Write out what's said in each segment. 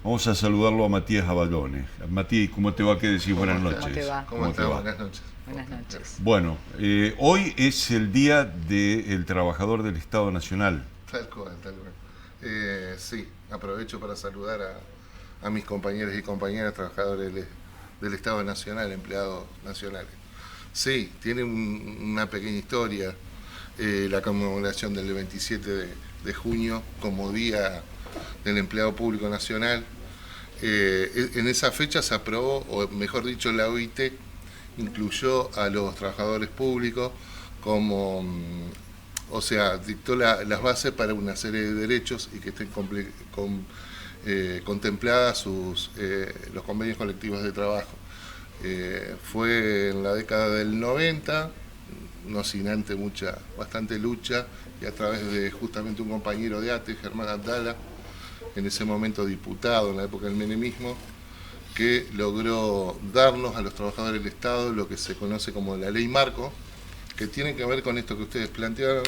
Vamos a saludarlo a Matías Abalone. Matías, ¿cómo te va? ¿Qué decís? Buenas ¿Cómo noches. te va? ¿Cómo te va? Buenas noches. Buenas noches. Bueno, hoy es el Día del Trabajador del Estado Nacional. Tal cual, tal cual. Sí, aprovecho para saludar a mis compañeros y compañeras trabajadores del Estado Nacional, empleados nacionales. Sí, tiene una pequeña historia, la conmemoración del 27 de junio como Día del Empleado Público Nacional. En esa fecha se aprobó, o mejor dicho, la OIT incluyó a los trabajadores públicos como, o sea, dictó las bases para una serie de derechos y que estén contempladas los convenios colectivos de trabajo. Fue en la década del 90, no sin antes bastante lucha, y a través de justamente un compañero de ATE, Germán Abdala, en ese momento diputado en la época del menemismo, que logró darnos a los trabajadores del Estado lo que se conoce como la ley marco, que tiene que ver con esto que ustedes plantearon,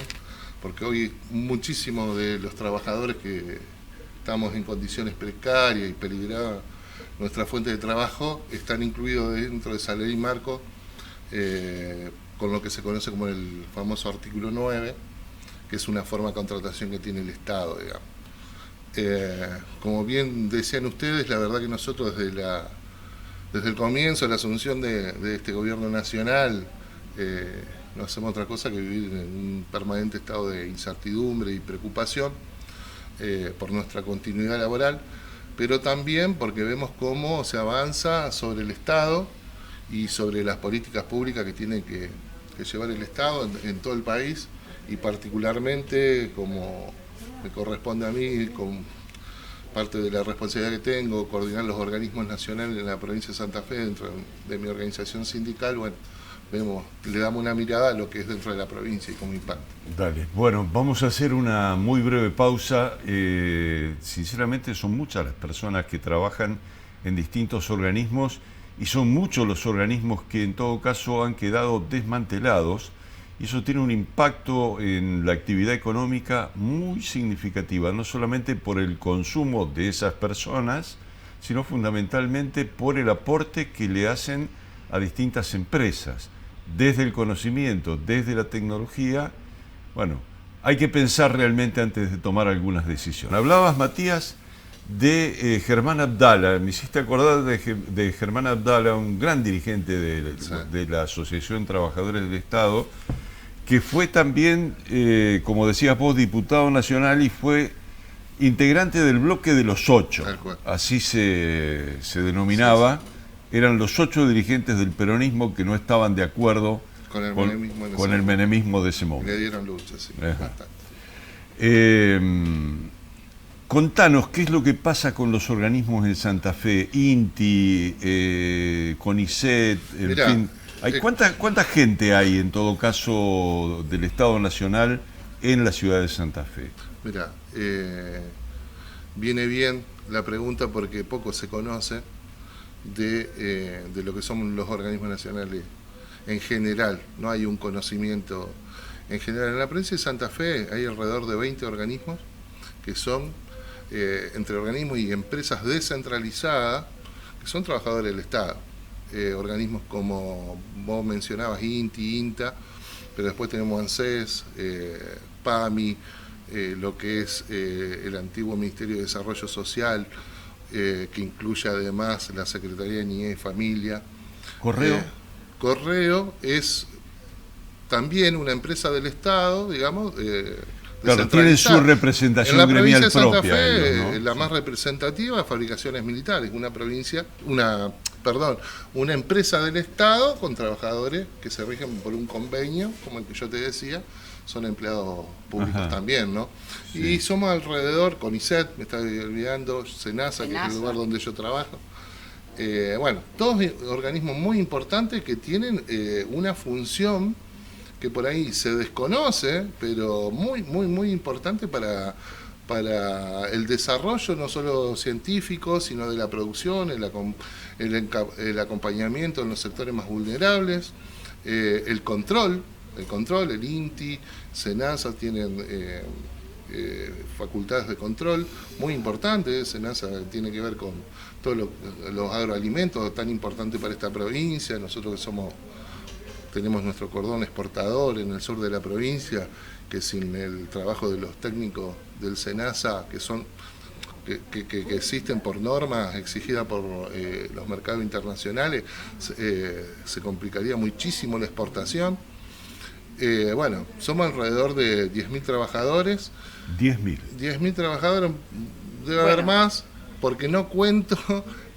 porque hoy muchísimos de los trabajadores que estamos en condiciones precarias y peligraba nuestra fuente de trabajo están incluidos dentro de esa ley marco, con lo que se conoce como el famoso artículo 9, que es una forma de contratación que tiene el Estado, digamos. Como bien decían ustedes, la verdad que nosotros desde el comienzo de la asunción de este gobierno nacional no hacemos otra cosa que vivir en un permanente estado de incertidumbre y preocupación por nuestra continuidad laboral, pero también porque vemos cómo se avanza sobre el Estado y sobre las políticas públicas que tiene que llevar el Estado en todo el país, y particularmente como me corresponde a mí, con parte de la responsabilidad que tengo, coordinar los organismos nacionales en la provincia de Santa Fe dentro de mi organización sindical. Bueno, le damos una mirada a lo que es dentro de la provincia y cómo impacta. Dale, bueno, vamos a hacer una muy breve pausa. Sinceramente son muchas las personas que trabajan en distintos organismos y son muchos los organismos que en todo caso han quedado desmantelados. Y eso tiene un impacto en la actividad económica muy significativa, no solamente por el consumo de esas personas, sino fundamentalmente por el aporte que le hacen a distintas empresas, desde el conocimiento, desde la tecnología. Bueno, hay que pensar realmente antes de tomar algunas decisiones. Hablabas, Matías, de Germán Abdala. Me hiciste acordar de Germán Abdala, un gran dirigente de la Asociación Trabajadores del Estado, que fue también, como decías vos, diputado nacional y fue integrante del bloque de los 8, así se denominaba. Sí, sí. Eran los 8 dirigentes del peronismo que no estaban de acuerdo con el menemismo de ese momento. Le dieron lucha, sí, bastante. Contanos, ¿qué es lo que pasa con los organismos en Santa Fe? INTI, CONICET, en fin. ¿Cuánta gente hay, en todo caso, del Estado Nacional en la ciudad de Santa Fe? Mira, viene bien la pregunta porque poco se conoce de lo que son los organismos nacionales en general. No hay un conocimiento en general. En la provincia de Santa Fe hay alrededor de 20 organismos que son entre organismos y empresas descentralizadas, que son trabajadores del Estado. Organismos como vos mencionabas, INTI, INTA, pero después tenemos ANSES, PAMI, lo que es el antiguo Ministerio de Desarrollo Social, que incluye además la Secretaría de Niñez y Familia. ¿Correo? Correo es también una empresa del Estado, digamos. Claro, tiene su representación gremial propia. En la provincia de Santa Fe, ¿no? La más representativa es Fabricaciones Militares, una empresa del Estado con trabajadores que se rigen por un convenio, como el que yo te decía, son empleados públicos. Ajá. También, ¿no? Sí. Y somos alrededor, CONICET, me estaba olvidando, SENASA, que es el lugar donde yo trabajo. Bueno, todos organismos muy importantes que tienen una función que por ahí se desconoce, pero muy, muy, muy importante para el desarrollo no solo científico, sino de la producción, el acompañamiento en los sectores más vulnerables, el control, el INTI, SENASA tienen facultades de control muy importantes. SENASA tiene que ver con todos los agroalimentos tan importantes para esta provincia. Nosotros tenemos nuestro cordón exportador en el sur de la provincia, que sin el trabajo de los técnicos del SENASA, que existen por normas exigidas por los mercados internacionales, se complicaría muchísimo la exportación. Bueno, somos alrededor de 10.000 trabajadores. 10.000. 10.000 trabajadores, debe haber más, porque no cuento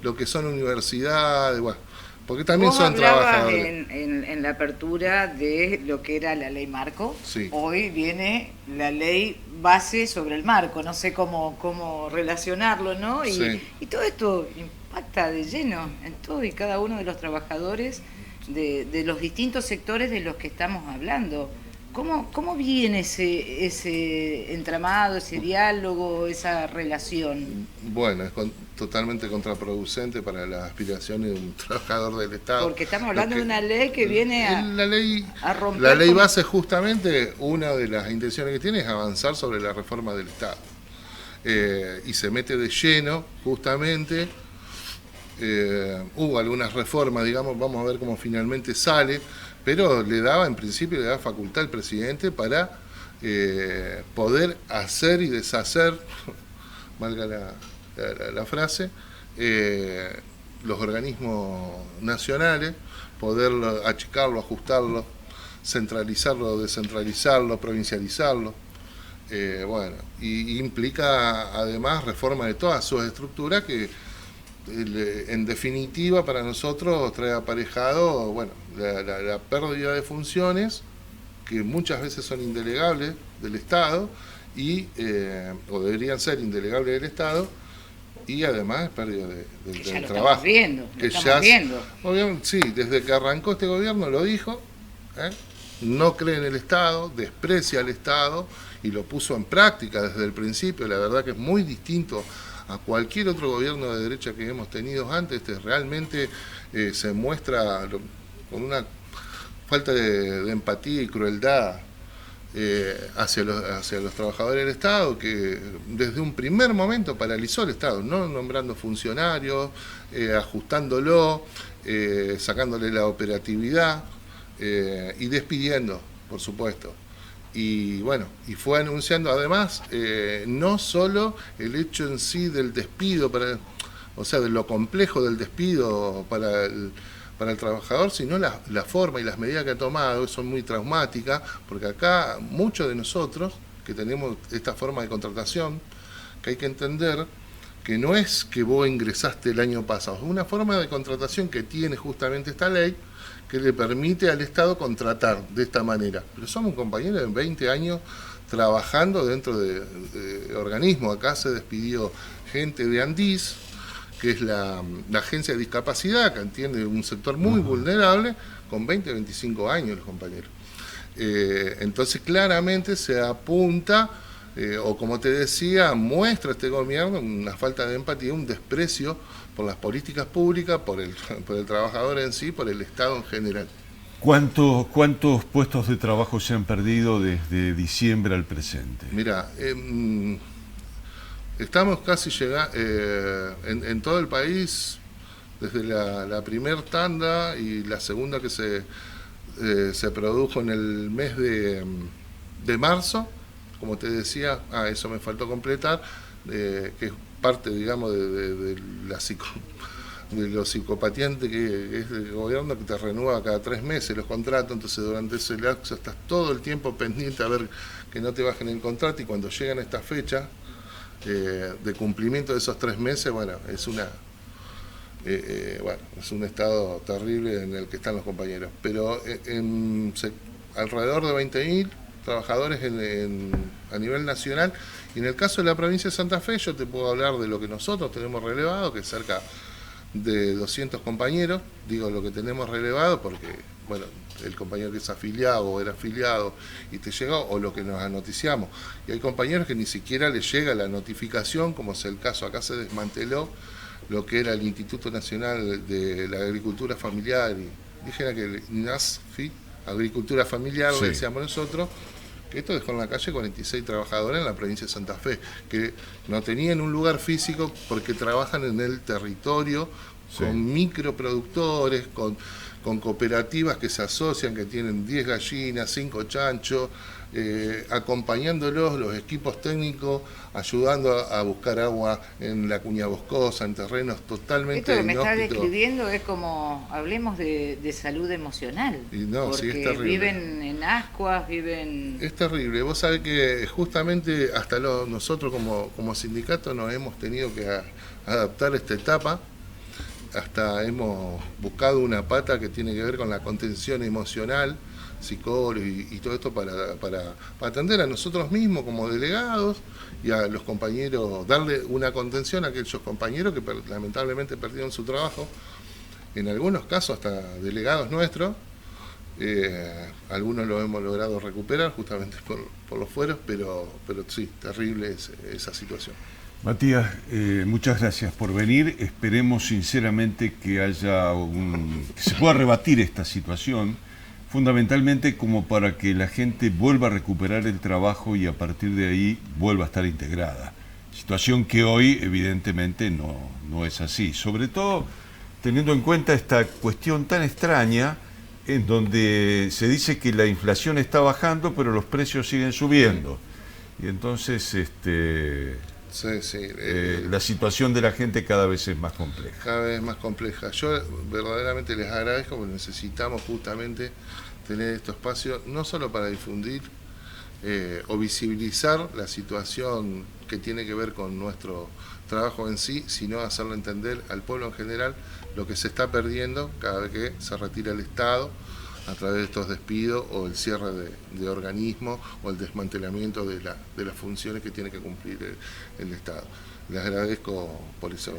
lo que son universidades, bueno, porque también son trabajadores. En la apertura de lo que era la ley marco. Sí. Hoy viene la ley base sobre el marco, no sé cómo relacionarlo, ¿no? Y todo esto impacta de lleno en todo y cada uno de los trabajadores de los distintos sectores de los que estamos hablando. ¿Cómo viene ese entramado, ese diálogo, esa relación? Bueno, es totalmente contraproducente para las aspiraciones de un trabajador del Estado. Porque estamos hablando de una ley que viene a romper... La ley base, justamente, una de las intenciones que tiene es avanzar sobre la reforma del Estado. Y se mete de lleno, justamente. Hubo algunas reformas, digamos, vamos a ver cómo finalmente sale, pero en principio le da facultad al presidente para poder hacer y deshacer, valga la frase, los organismos nacionales, poder achicarlo, ajustarlo, centralizarlo, descentralizarlo, provincializarlo. Bueno, y implica además reforma de todas sus estructuras que en definitiva para nosotros trae aparejado, bueno, la pérdida de funciones que muchas veces son indelegables del Estado o deberían ser indelegables del Estado, y además pérdida del trabajo. Estamos viendo. Obviamente, sí, desde que arrancó este gobierno lo dijo, no cree en el Estado, desprecia al Estado y lo puso en práctica desde el principio. La verdad que es muy distinto a cualquier otro gobierno de derecha que hemos tenido antes. Realmente se muestra con una falta de empatía y crueldad hacia los trabajadores del Estado, que desde un primer momento paralizó el Estado, no nombrando funcionarios, ajustándolo, sacándole la operatividad y despidiendo, por supuesto. Y bueno, y fue anunciando además no solo el hecho en sí del despido, o sea, de lo complejo del despido para el trabajador, sino la forma y las medidas que ha tomado son muy traumáticas, porque acá muchos de nosotros que tenemos esta forma de contratación, que hay que entender que no es que vos ingresaste el año pasado, es una forma de contratación que tiene justamente esta ley, que le permite al Estado contratar de esta manera. Pero somos compañeros de 20 años trabajando dentro de organismos. Acá se despidió gente de Andis, que es la agencia de discapacidad, que atiende un sector muy vulnerable, con 20, 25 años los compañeros. Entonces claramente se apunta, o como te decía, muestra este gobierno una falta de empatía, un desprecio por las políticas públicas, por el trabajador en sí, por el Estado en general. ¿Cuántos puestos de trabajo se han perdido desde diciembre al presente? Mira, estamos casi llegando en todo el país, desde la primer tanda y la segunda que se produjo en el mes de marzo, como te decía, eso me faltó completar, que es parte, digamos, de lo psicopatiente que es el gobierno, que te renueva cada 3 meses los contratos. Entonces durante ese lapso estás todo el tiempo pendiente a ver que no te bajen el contrato, y cuando llegan a esta fecha de cumplimiento de esos 3 meses, bueno, es un estado terrible en el que están los compañeros. Pero alrededor de 20.000 trabajadores a nivel nacional, y en el caso de la provincia de Santa Fe yo te puedo hablar de lo que nosotros tenemos relevado, que es cerca de 200 compañeros. Digo lo que tenemos relevado porque, bueno, el compañero que es afiliado o era afiliado y te llega, o lo que nos anoticiamos, y hay compañeros que ni siquiera les llega la notificación, como es el caso. Acá se desmanteló lo que era el Instituto Nacional de la Agricultura Familiar y Indígena, que el INASFI, Agricultura Familiar, lo decíamos nosotros, que esto dejó en la calle 46 trabajadores en la provincia de Santa Fe, que no tenían un lugar físico porque trabajan en el territorio, sí, con microproductores, con cooperativas que se asocian, que tienen 10 gallinas, 5 chanchos, acompañándolos, los equipos técnicos, ayudando a buscar agua en la cuña boscosa, en terrenos totalmente inhóspitos. Esto que me inhóspitos. está describiendo es como, hablemos de salud emocional, Y no, porque sí, es terrible. Viven en ascuas, viven... Es terrible. Vos sabés que justamente hasta nosotros como sindicato nos hemos tenido que adaptar a esta etapa. Hasta hemos buscado una pata que tiene que ver con la contención emocional, psicólogos y todo esto para atender a nosotros mismos como delegados y a los compañeros, darle una contención a aquellos compañeros que lamentablemente perdieron su trabajo, en algunos casos hasta delegados nuestros. Algunos lo hemos logrado recuperar justamente por los fueros, pero sí, terrible esa situación. Matías, muchas gracias por venir. Esperemos sinceramente que que se pueda rebatir esta situación, fundamentalmente como para que la gente vuelva a recuperar el trabajo y a partir de ahí vuelva a estar integrada. Situación que hoy evidentemente no es así, sobre todo teniendo en cuenta esta cuestión tan extraña en donde se dice que la inflación está bajando pero los precios siguen subiendo. Y entonces Sí. La situación de la gente cada vez es más compleja. Cada vez más compleja. Yo verdaderamente les agradezco porque necesitamos justamente tener estos espacios, no solo para difundir o visibilizar la situación que tiene que ver con nuestro trabajo en sí, sino hacerlo entender al pueblo en general lo que se está perdiendo cada vez que se retira el Estado a través de estos despidos o el cierre de organismos o el desmantelamiento de las funciones que tiene que cumplir el Estado. Les agradezco por eso.